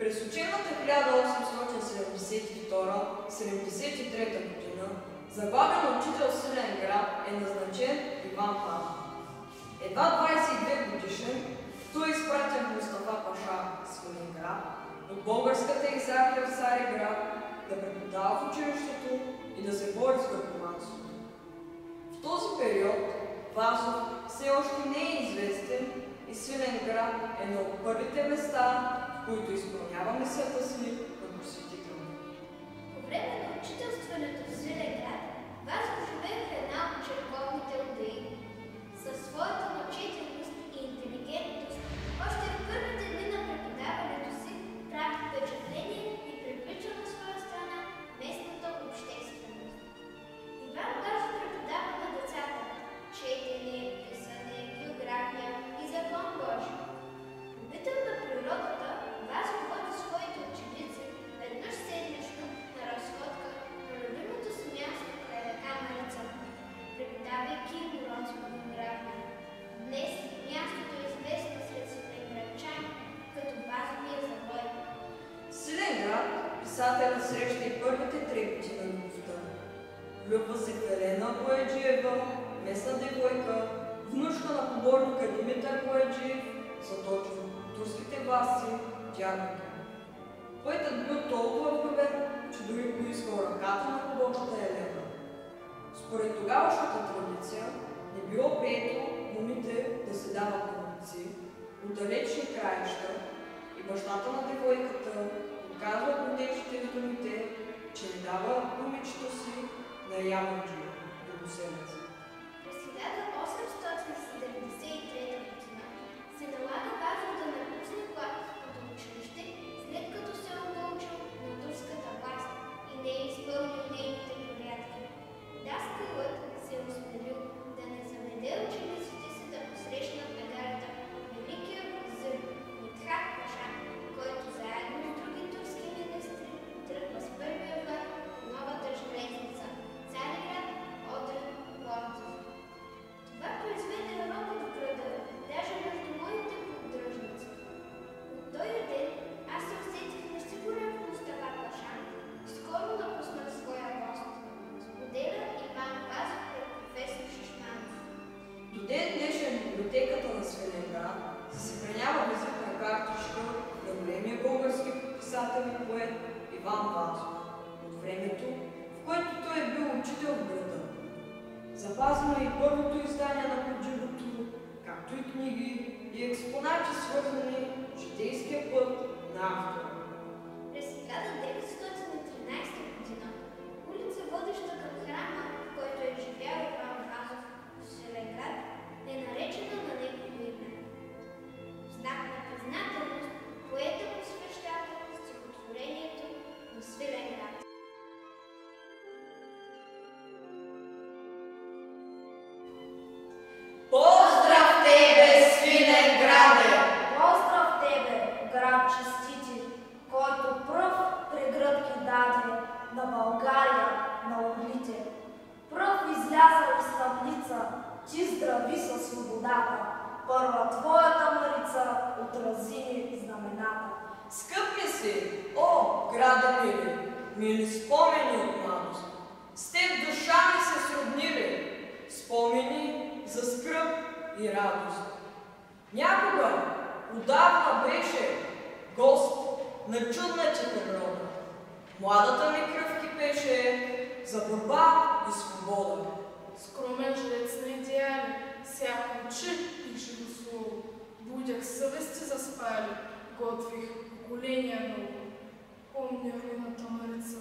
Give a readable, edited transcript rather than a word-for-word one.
През учебната 1872-73 година за главен учител в Свиленград е назначен Иван Пазов. Едва 22 годишен той е изпратен в Мустафа Паша в Свиленград от българската екзархия в Цариград да преподава в училището и да се бори с гъркоманството. В този период Вазов все още не е известен и Свиленград е на от първите места, в които изпълнява мисията си на просветител. По време на учителстването в Свиленград Вазов живее в една от черковните удеи. Със своята начетеност и интелигентност още в първите дни на преподаването си прави впечатление и привлича на своя страна местната общественост. Иван Вазов преподава на децата четене, писане, география и закон Божи. Любител на природата, Вазов води своите ученици веднъж седмично на разходка на любимото си място край река Марица, преподавайки им уроци по география. Днес мястото е известно сред свиленградчани като Вазовия завой. В Свиленград писателят среща и първите трепети на любовта. Влюбва се в Елена Бояджиева, местна девойка, внучка на поборника Димитър Бояджиев, заточен от турските власти, дядото. Поетът бил толкова влюбен, че дори поискал ръката на поборната Елена. Според тогавашната традиция не било прието момите да се дават на мъци от далечни краища и бащата на девойката отказва младежите с думите, че не дава момичето си на Ямонджи, другоселец. През 1873 година се налага Вазов да напусне класическото училище, след като се е научил на турската власт и не е изпълнил нейните порядки. Даскалът се е осмелил да не заведе учениците си да посрещнат на гарата великия визир Митхат Паша, който заедно с други турски министри тръгва с първия влак по новата железница Цариград, Одрин, Пловдив. Това произведе робот в града, даже между моите поддръжници. От този ден аз се усетих несигурен в Мустафа Паша и скоро напуснах своя пост. Споделя Иван Вазов пред професор Шишманов. До ден днешен в библиотеката на Свиленград се съхранява визитна картичка на големия български писател и поет Иван Вазов от времето, в което той е бил учител в града. Запазено е и първото издание на Коджибото, както и книги и експонати, свързани с житейския път на автора. През 1913 година улица, водеща към храма, в който е живял Иван Вазов в Свиленград, е наречена на негово име. В знак на признателност поета посвещава стихотворението на Свиленград. Поздрав тебе, Свиленграде! Поздрав тебе, град честити, който пръв прегръдки даде на България, на орлите. Пръв излязъл из таблица, ти здрави със свободата. Първа твоята Марица отрази ни знамената. Скъп ми си, о, граде мили, мили спомени от младост. С теб душа ми се сроднили, спомени за скръб и радост. Някога, отдавна беше гост на чудната природа. Младата ми кръв кипеше за борба и свобода. Скромен жрец на идеали, сяко очи и живо слово. Будях съвести заспали, готвих поколения ново. Помня руината Марица.